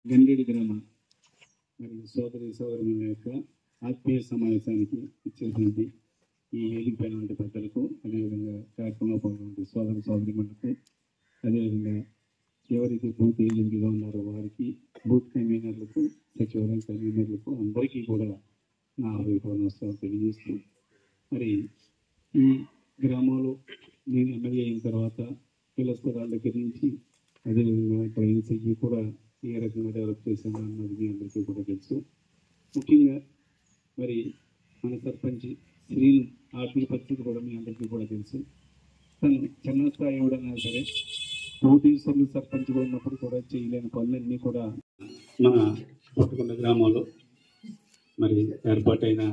గంగేడి గ్రామ మరియు సోదరి సోదరుల యొక్క ఆత్మీయ సమావేశానికి ఇచ్చేటువంటి ఈ వేదిక పైన పెద్దలకు, అదేవిధంగా కార్యక్రమంలో పాల్గొనే సోదర సోదరిమణులకు, అదేవిధంగా ఎవరైతే బూత్ ఏజెంట్గా ఉన్నారో వారికి, బూత్ కన్వీనర్లకు, సచివాలయం కన్వీనర్లకు అందరికీ కూడా నా హృదయపూర్వక నమస్కారం తెలియజేస్తూ, మరి ఈ గ్రామంలో నేను ఎమ్మెల్యే అయిన తర్వాత పిల్లస్తరాల దగ్గర నుంచి అదేవిధంగా ట్రైన్స్ కూడా ఏ రకంగా డెవలప్ చేశాను అన్నది మీ అందరికీ కూడా తెలుసు. ముఖ్యంగా మరి మన సర్పంచ్ శ్రీను ఆర్థిక పరిస్థితి కూడా మీ అందరికీ కూడా తెలుసు. తను చిన్న స్థాయి ఎవడన్నా సరే కోటీశ్వర్లు సర్పంచ్గా ఉన్నప్పుడు కూడా చేయలేని పనులన్నీ కూడా మన కొట్టుకొండ గ్రామంలో మరి ఏర్పాటైన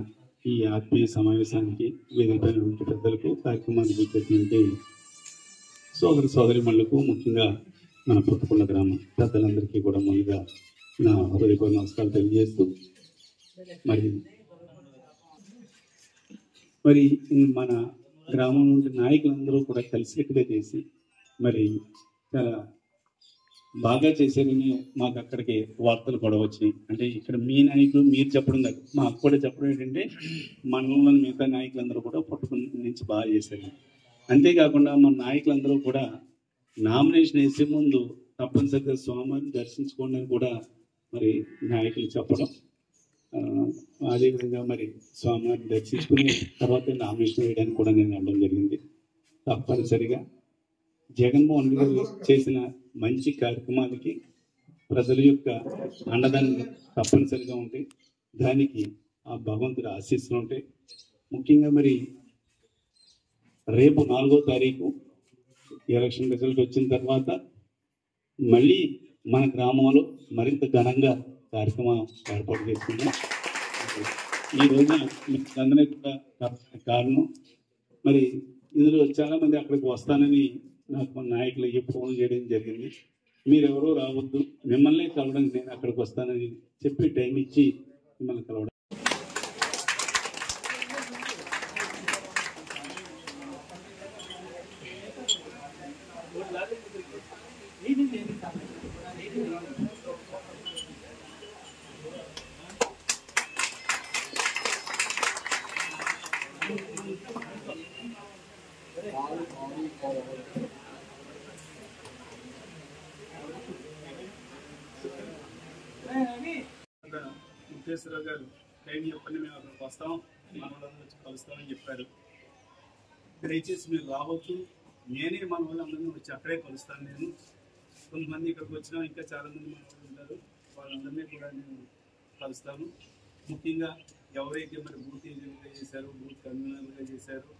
ఈ ఆత్మీయ సమావేశానికి వేదికైనటువంటి పెద్దలకు, కార్యక్రమానికి వచ్చేటువంటి సోదర సోదరిమణులకు, ముఖ్యంగా మన పుట్టుకొండ గ్రామం పెద్దలందరికీ కూడా ముందుగా నా హృదయపూర్వక నమస్కారాలు తెలియజేస్తూ, మరి మన గ్రామం నుండి నాయకులందరూ కూడా కలిసికట్టుగా చేసి మరి చాలా బాగా చేశారని మాకు అక్కడికి వార్తలు కూడా వచ్చినాయి. అంటే ఇక్కడ మీ నాయకులు మీరు చెప్పడం కాదు, మాకు కూడా చెప్పడం ఏంటంటే మనలోని మిగతా నాయకులందరూ కూడా పుట్టుకొండ నుంచి బాగా చేశారు. అంతేకాకుండా మన నాయకులందరూ కూడా నామినేషన్ వేసే ముందు తప్పనిసరిగా స్వామిని దర్శించుకోండి అని కూడా మరి నాయకులు చెప్పడం, అదేవిధంగా మరి స్వామివారిని దర్శించుకుని తర్వాత నామినేషన్ వేయడానికి కూడా నేను అనడం జరిగింది. తప్పనిసరిగా జగన్మోహన్ రెడ్డి గారు చేసిన మంచి కార్యక్రమాలకి ప్రజల యొక్క అండదానం తప్పనిసరిగా ఉంటాయి. దానికి ఆ భగవంతుడి ఆశీస్సులు ఉంటాయి. ముఖ్యంగా మరి రేపు 4వ తారీఖు ఎలక్షన్ రిజల్ట్ వచ్చిన తర్వాత మళ్ళీ మన గ్రామంలో మరింత ఘనంగా కార్యక్రమం ఏర్పాటు చేసుకున్నాం. ఈ రోజున అందరినీ కూడా కారణం మరి ఇందులో చాలామంది అక్కడికి వస్తానని నాకు మన నాయకులు ఫోన్ చేయడం జరిగింది. మీరెవరో రావద్దు, మిమ్మల్ని కలవడానికి నేను అక్కడికి వస్తానని చెప్పి టైం ఇచ్చి మిమ్మల్ని కలవడం. ముఖేశ్వరరావు గారు టైం చెప్పండి, మేము అక్కడికి వస్తాం, మన వచ్చి కలుస్తామని చెప్పారు. దయచేసి మీరు రావద్దు, నేనే మన వాళ్ళందరినీ వచ్చి అక్కడే కలుస్తాను. నేను కొంతమంది ఇక్కడికి వచ్చినా ఇంకా చాలామంది మన వాళ్ళు ఉంటారు, వాళ్ళందరినీ కూడా నేను కలుస్తాను. ముఖ్యంగా ఎవరైతే మరి బూత్ ఏజెంట్గా చేశారో, బూత్ కన్వీనర్గా చేశారో,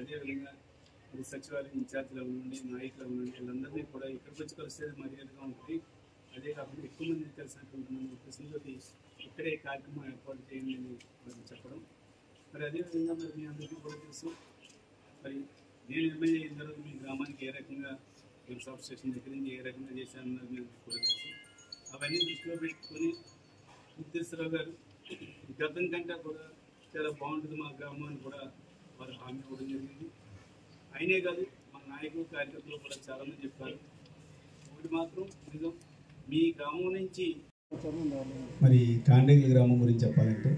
అదేవిధంగా మరి సచివాలయం ఇన్ఛార్జీలు ఉండండి, నాయకులు ఉండండి, వీళ్ళందరినీ కూడా ఇక్కడికి వచ్చి కలిస్తే మర్యాదగా ఉంటుంది. అదే కాకుండా ఎక్కువ మంది కలిసినటువంటి మన ఉద్దేశంతో ఇక్కడే కార్యక్రమం ఏర్పాటు చేయండి అని మరి చెప్పడం. మరి అదేవిధంగా మరి మీ అందరికీ కూడా తెలుసు, మరి నేను ఎమ్మెల్యే అయిన తర్వాత మీ గ్రామానికి ఏ రకంగా సబ్ స్టేషన్ దగ్గర నుంచి ఏ రకంగా చేశానన్నది మేము కూడా తెలుసు. అవన్నీ దృష్టిలో పెట్టుకొని ముఖేశ్వరరావు గారు గతం కంటే కూడా చాలా బాగుంటుంది మా గ్రామాన్ని కూడా వారు హామీ ఇవ్వడం జరిగింది. అయినే కాదు, మన నాయకులు కార్యకర్తలు కూడా చాలామంది చెప్పారు. ఒకటి మాత్రం నిజం, మీ గ్రామం నుంచి మరి కాండేగి గ్రామం గురించి చెప్పాలంటే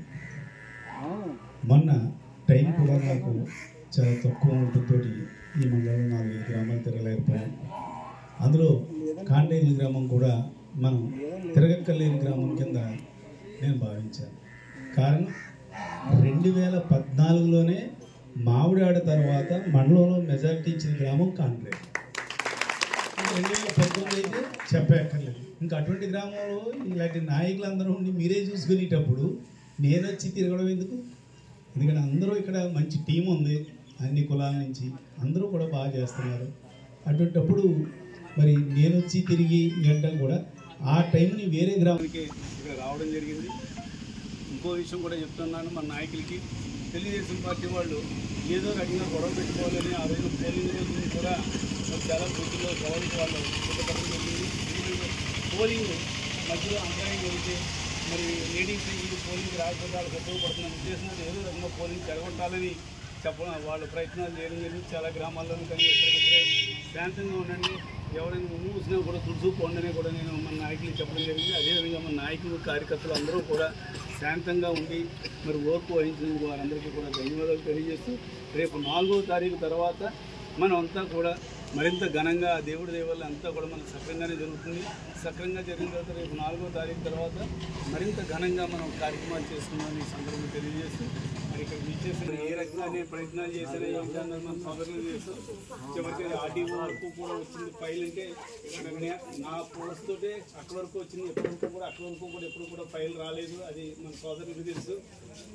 మొన్న టైం కూడా నాకు చాలా తక్కువ ఉండటంతో ఈ మండలంలో 4 గ్రామాలు తిరగలేకపోయాం. అందులో కాండేగి గ్రామం కూడా మనం తిరగక్కలేని గ్రామం కింద నేను భావించాను. కారణం 2014లోనే మామిడాడ తర్వాత మండలంలో మెజారిటీ ఇచ్చిన గ్రామం కాండేగి. 2019 అయితే చెప్పక్కర్లేదు. ఇంకా అటువంటి గ్రామంలో ఇలాంటి నాయకులందరూ ఉండి మీరే చూసుకునేటప్పుడు నేను వచ్చి తిరగడం ఎందుకు? ఎందుకంటే అందరూ ఇక్కడ మంచి టీం ఉంది, అన్ని కులాల నుంచి అందరూ కూడా బాగా చేస్తున్నారు. అటువంటిప్పుడు మరి నేను వచ్చి తిరిగి వెళ్ళడం కూడా ఆ టైంని వేరే గ్రామానికి ఇక్కడ రావడం జరిగింది. ఇంకో విషయం కూడా చెప్తున్నాను, మన నాయకులకి తెలుగుదేశం పార్టీ వాళ్ళు ఏదో రకంగా గొడవ పెట్టుకోవాలని ఆ రోజు పోలింగ్ రోజు కూడా చాలా బూతుల్లో గవర్నమెంట్ వాళ్ళు పెట్టడం జరిగింది. పోలింగ్ మధ్యలో అంతరాయం జరిగితే మరి లేడీస్ ఇది పోలింగ్ రాకపోతే వాళ్ళకి ఉపయోగపడుతున్న ఉద్దేశంతో ఏదో రకంగా పోలింగ్ జరగొట్టాలని చెప్పడం వాళ్ళ ప్రయత్నాలు చేయడం జరిగింది చాలా గ్రామాల్లోనూ. కానీ ఎక్కడికక్కడే శాంతంగా ఉండండి, ఎవరైనా మూసినా కూడా తుడుచుకోండి కూడా నేను మన నాయకులు చెప్పడం జరిగింది. అదేవిధంగా మన నాయకులు కార్యకర్తలు అందరూ కూడా శాంతంగా ఉండి మరి ఓర్పు వహించినందుకు వారందరికీ కూడా ధన్యవాదాలు తెలియజేస్తూ రేపు 4వ తారీఖు తర్వాత మనం అంతా కూడా మరింత ఘనంగా దేవుడి దేవల్ల అంతా కూడా మనకు సక్రంగానే జరుగుతుంది. సక్రంగా జరిగిన తర్వాత రేపు 4వ తారీఖు తర్వాత మరింత ఘనంగా మనం కార్యక్రమాలు చేసుకున్నామని ఈ సందర్భంగా తెలియజేస్తూ మరి ఇక్కడ విచ్చేసిన ఏ రకంగా నేను ప్రయత్నాలు చేసినా ఏంటన్నది మనం సోదరులు చేస్తాం. చివరికి ఆర్డీఓ వరకు కూడా వచ్చింది ఫైల్ అంటే నా పోస్ట్తోటే అక్కడి వరకు వచ్చింది. అక్కడి వరకు కూడా ఎప్పుడు కూడా ఫైల్ రాలేదు. అది మన సోదరులకు తెలుసు.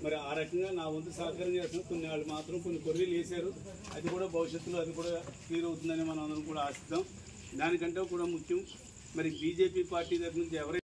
మరి ఆ రకంగా నా వంతు సహకారం చేస్తున్నాం. కొన్ని వాళ్ళు మాత్రం కొన్ని కొర్రీలు వేశారు. అది కూడా భవిష్యత్తులో అది కూడా క్లియర్ అవుతుందని మనం అందరం కూడా ఆశిద్దాం. దానికంటే కూడా ముఖ్యం మరి బీజేపీ పార్టీ దగ్గర నుంచి ఎవరైతే